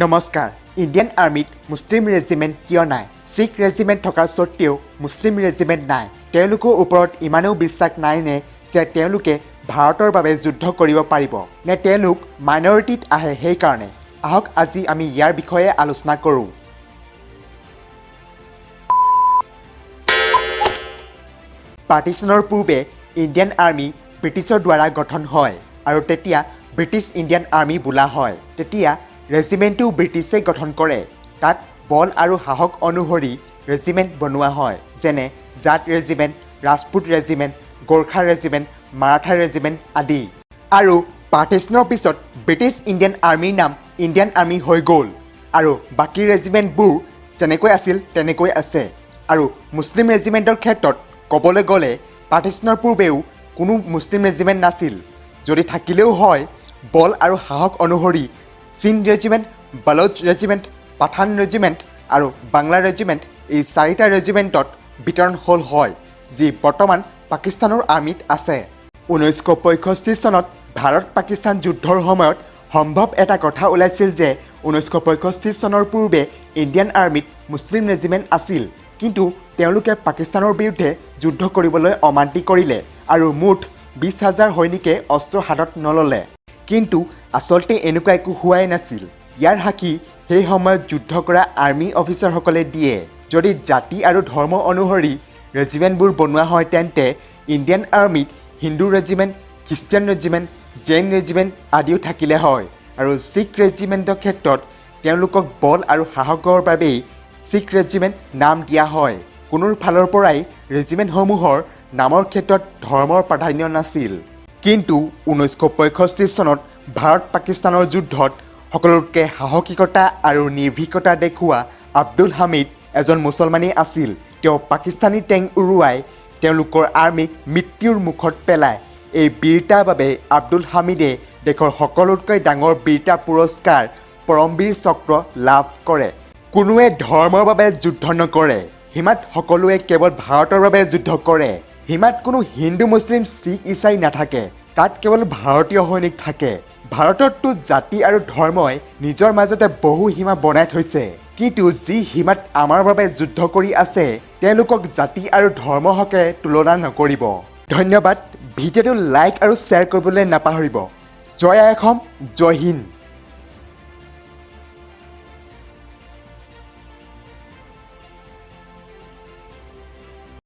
নমস্কাৰ ইণ্ডিয়ান আৰ্মিত মুছলিম ৰেজিমেণ্ট কিয় নাই শিখ ৰেজিমেণ্ট থকাৰ স্বত্তেও মুছলিম ৰেজিমেণ্ট নাই তেওঁলোকৰ ওপৰত ইমানেও বিশ্বাস নাই নে যে তেওঁলোকে ভাৰতৰ বাবে যুদ্ধ কৰিব পাৰিব নে তেওঁলোক মাইনৰিটিত আহে সেইকাৰণে আহক আজি আমি ইয়াৰ বিষয়ে আলোচনা কৰোঁ পাৰ্টিশ্যনৰ পূৰ্বে ইণ্ডিয়ান আৰ্মি ব্ৰিটিছৰ দ্বাৰা গঠন হয় আৰু তেতিয়া ব্ৰিটিছ ইণ্ডিয়ান আৰ্মি বোলা হয় তেতিয়া ৰেজিমেণ্টটো ব্ৰিটিছে গঠন কৰে তাত বল আৰু সাহস অনুসৰি ৰেজিমেণ্ট বনোৱা হয় যেনে Jat regiment Rajput regiment Gorkha regiment Maratha regiment আদি আৰু পাৰ্টিশ্যনৰ পিছত ব্ৰিটিছ ইণ্ডিয়ান আৰ্মিৰ নাম ইণ্ডিয়ান আৰ্মি হৈ গ'ল আৰু বাকী ৰেজিমেণ্টবোৰ যেনেকৈ আছিল তেনেকৈ আছে আৰু মুছলিম ৰেজিমেণ্টৰ ক্ষেত্ৰত ক'বলৈ গ'লে পাৰ্টিশ্যনৰ পূৰ্বেও কোনো মুছলিম ৰেজিমেণ্ট নাছিল যদি থাকিলেও হয় বল আৰু সাহস অনুসৰি Sindh regiment Baloch regiment Pathan regiment আৰু বাংলা ৰেজিমেণ্ট এই চাৰিটা ৰেজিমেণ্টত বিতৰণ হ'ল হয় যি বৰ্তমান পাকিস্তানৰ আৰ্মিত আছে 1965 চনত ভাৰত পাকিস্তান যুদ্ধৰ সময়ত সম্ভৱ এটা কথা ওলাইছিল যে 1965 চনৰ পূৰ্বে ইণ্ডিয়ান আৰ্মিত মুছলিম ৰেজিমেণ্ট আছিল কিন্তু তেওঁলোকে পাকিস্তানৰ বিৰুদ্ধে যুদ্ধ কৰিবলৈ অমান্তি কৰিলে আৰু মুঠ 20,000 সৈনিকে অস্ত্ৰ হাতত নল'লে কিন্তু আচলতে এনেকুৱা একো হোৱাই নাছিল ইয়াৰ সাক্ষী সেই সময়ত যুদ্ধ কৰা আৰ্মি অফিচাৰসকলে দিয়ে যদি জাতি আৰু ধৰ্ম অনুসৰি ৰেজিমেণ্টবোৰ বনোৱা হয় তেন্তে ইণ্ডিয়ান আৰ্মিত হিন্দু ৰেজিমেণ্ট খ্ৰীষ্টিয়ান ৰেজিমেণ্ট জৈন ৰেজিমেণ্ট আদিও থাকিলে হয় আৰু শিখ ৰেজিমেণ্টৰ ক্ষেত্ৰত তেওঁলোকক বল আৰু সাহসৰ বাবেই শিখ ৰেজিমেণ্ট নাম দিয়া হয় কোনো ফালৰ পৰাই ৰেজিমেণ্টসমূহৰ নামৰ ক্ষেত্ৰত ধৰ্মৰ প্ৰাধান্য নাছিল কিন্তু 1965 চনত ভাৰত পাকিস্তানৰ যুদ্ধত সকলোতকৈ সাহসিকতা আৰু নিৰ্ভীকতা দেখুওৱা আব্দুল হামিদ এজন মুছলমানেই আছিল তেওঁ পাকিস্তানী টেংক উৰুৱাই তেওঁলোকৰ আৰ্মিক মৃত্যুৰ মুখত পেলায় এই বীৰতাৰ বাবে আব্দুল হামিদে দেশৰ সকলোতকৈ ডাঙৰ বীৰতা পুৰস্কাৰ পৰমবীৰ চক্ৰ লাভ কৰে কোনোৱে ধৰ্মৰ বাবে যুদ্ধ নকৰে হিমাত সকলোৱে কেৱল ভাৰতৰ বাবে যুদ্ধ কৰে হিমাত কোনো হিন্দু মুছলিম শিখ ইছাই নাথাকে তাত কেৱল ভাৰতীয় সৈনিক থাকে ভাৰতততো জাতি আৰু ধৰ্মই নিজৰ মাজতে বহু সীমা বনাই থৈছে কিন্তু যি সীমাত আমাৰ বাবে যুদ্ধ কৰি আছে তেওঁলোকক জাতি আৰু ধৰ্মৰ হকে তুলনা নকৰিব ধন্যবাদ ভিডিঅ'টো লাইক আৰু শ্বেয়াৰ কৰিবলৈ নাপাহৰিব জয় আই অসম জয় হিন্দ